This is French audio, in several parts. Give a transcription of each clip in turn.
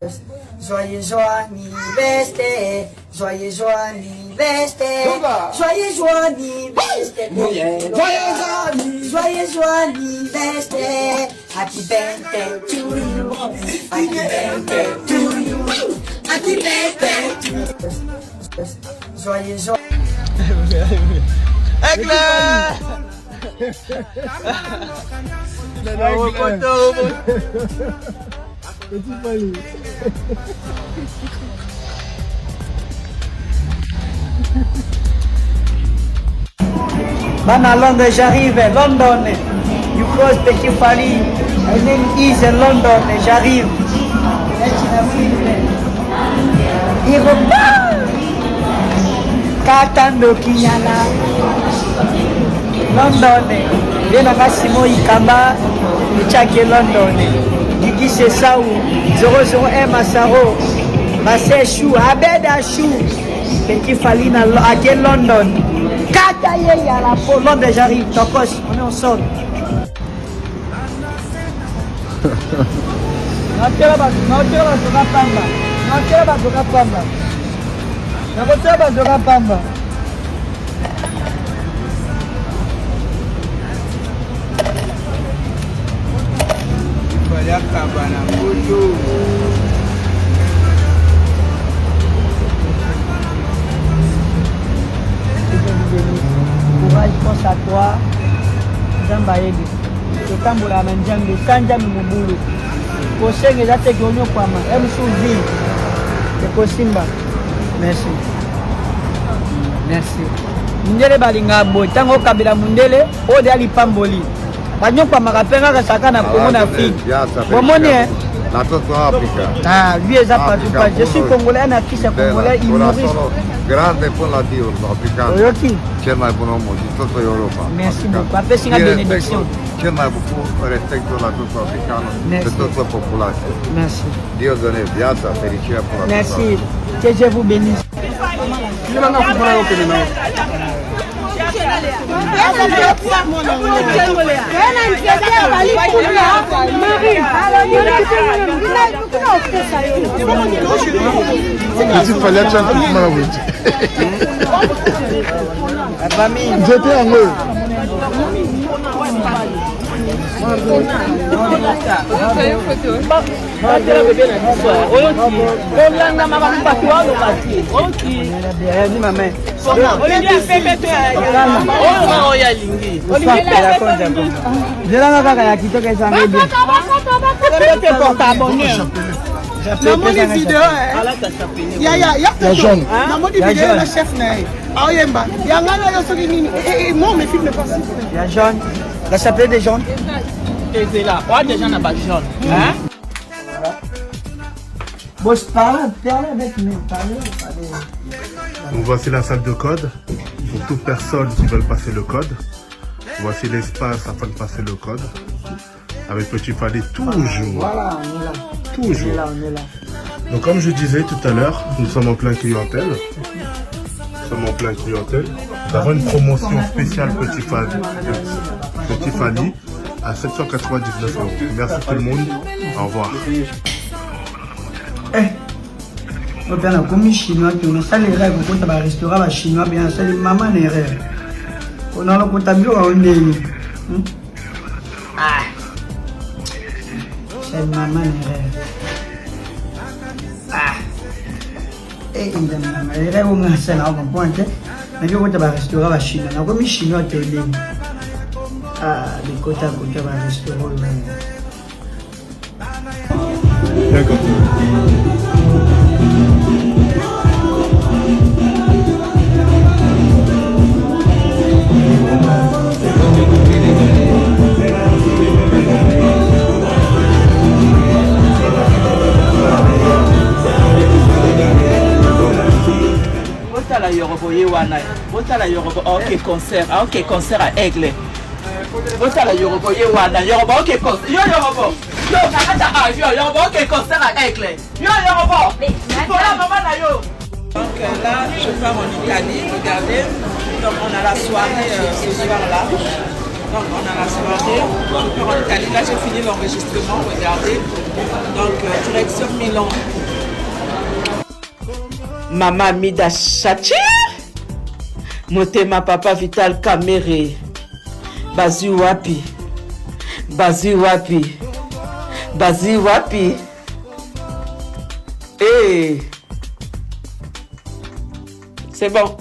Joyeux anniversaire, joyeux anniversaire, joyeux anniversaire, joyeux anniversaire, happy birthday to you, happy birthday to you, happy birthday to you, joyeux Petit palais. Bana London, j'arrive, London. You cross Petit Fali. My name is London, j'arrive. Iropa. Katando Kinyana. London. Viens à Simon Ikamba. Tchake London. Gigi Sessaou. 001 Massaro. Massé Chou. Abeda Chou. Petit Fali à London. Kataye à la peau. Londres, j'arrive. Tokos, on est ensemble. Courage, pense à toi. Jambaede. Totambola na njambe sanja mubulu. Kosenge zate konyo kwama. Emsuzi. Kosimba. Merci. Merci. Mundele balinga boy. Tango kabila mundele ode ali pamboli. Banyo kwa makapenga kasaka na Congo na Afrique. Bomone la toto Africa. Ah, lui est pas. Je suis congolais, un artiste congolais, il humoriste. Grande pour la Dio africaine. Oyoki. C'è mai buon uomo di tutta Europa. Merci beaucoup. Après c'est une bénédiction. C'è mai beaucoup rispetto la tutto africano per tutta la popolazione. Merci. Dio done piazza felicità per la Merci. Que Dieu vous bénisse. La chapelet des jaunes. C'est là. Ouais, des gens n'ont jaune. Hein? Bon, je parle avec mes parents. Donc voici la salle de code pour toute personne qui veut passer le code. Voici l'espace afin de passer le code. Avec Petit Fali toujours. Voilà, on est là. Toujours. On est là. Donc comme je disais tout à l'heure, nous sommes en plein clientèle. Nous sommes en plein clientèle. Nous avons une promotion spéciale Petit Fali à 799 €. Merci tout le monde. Au revoir. On a commis chinois qui ont ça les rêves pour un restaurant chinois bien ça les maman les rêves. On a le comptable on est ah c'est maman les rêves. Ah et il a les rêves on a ça là on point mais je vais au restaurant chinois on a commis chinois qui est ah les côtés à côté au restaurant. D'accord. Botala Yorobo Yewana. Botala Yorobo OK concert. OK concert à Aigle. Botala Yorobo Yewana. Yorobo OK concert. Yo Yorobo. Yo Kanata avion. Yorobo OK concert à Aigle. Yo Yorobo. Pour la maman na yo. Donc là, je pars en Italie, regardez. Donc on a la soirée ce soir là. Donc on a la soirée, on est allé, là j'ai fini l'enregistrement, regardez. Donc direction Milan. Maman Mida Chachi, Motema Papa Vital Kamere, Bazi Wapi, Bazi Wapi, Bazi Wapi. Hey. C'est bon.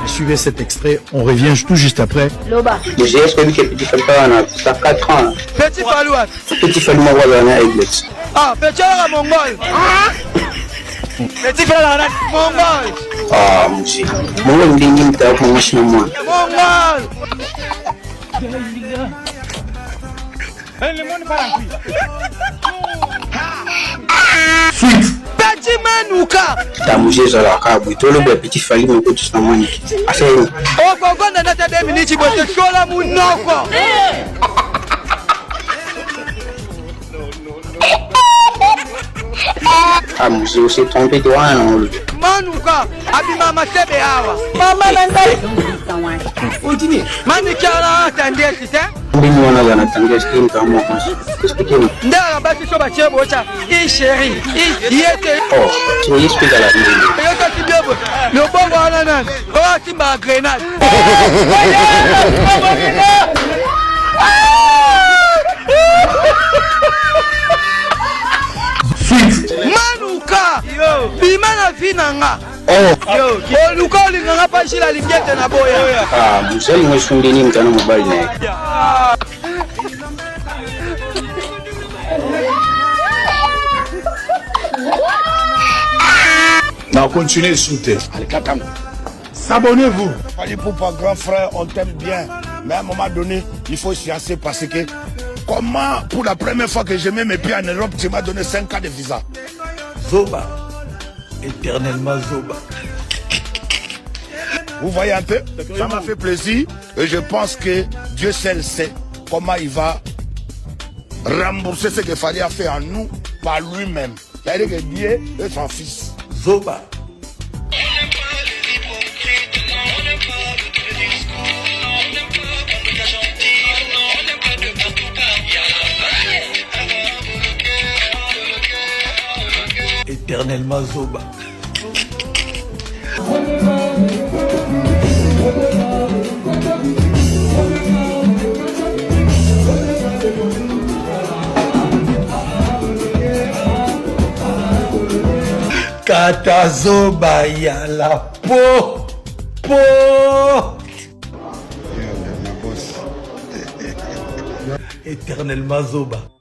Suivez cet extrait, on revient tout juste après. Loba. J'ai connu que Petit Falou ça fait 4 ans. Petit Falou. Petit Falou m'a envoyé en Aigle. Ah, Petit Falou à Mongol. Petit Falou à Mongol. Ah, monsieur. Mongol, il dit que tu as une machine à moi. Mongol. Suite. Petit Manouka. Ta mouche à la cabo. Tout le monde Petit Falou me coûte sa monnaie. Assez. Oh, Gogo, on a été 2 minutes pour te chola mounoko. Ah, monsieur, on s'est trompé de rien. Manouka, abima masebe awa. Mama Nandai. Manikala, attendez, c'est ça? Mbini wana wanatangea skin kama expliquez-moi. Ndara basi so batie bocha. I chéri, I yete. Oh, tu veux expliquer la vie. Yoka tibebo. Le bongo wana nani? O timba grenade. Manuka. Bimana vinanga. Oh, Luka olinganga pashi la lingete na boya. ah, musali mwesundini mtana mobile naye. Non, continuez de shooter. S'abonnez-vous. Les pauvres grands frères, on t'aime bien. Mais à un moment donné, il faut s'y asseoir parce que comment, pour la première fois que je mets mes pieds en Europe, tu m'as donné 5 ans de visa. Zoba. Éternellement Zoba. Vous voyez un peu? Ça m'a fait plaisir et je pense que Dieu seul sait comment il va rembourser ce qu'il fallait faire en nous par lui-même. C'est-à-dire que Dieu est son fils. Zoba. Éternellement Zoba. Kata Zoba ya la po. Éternellement Zoba.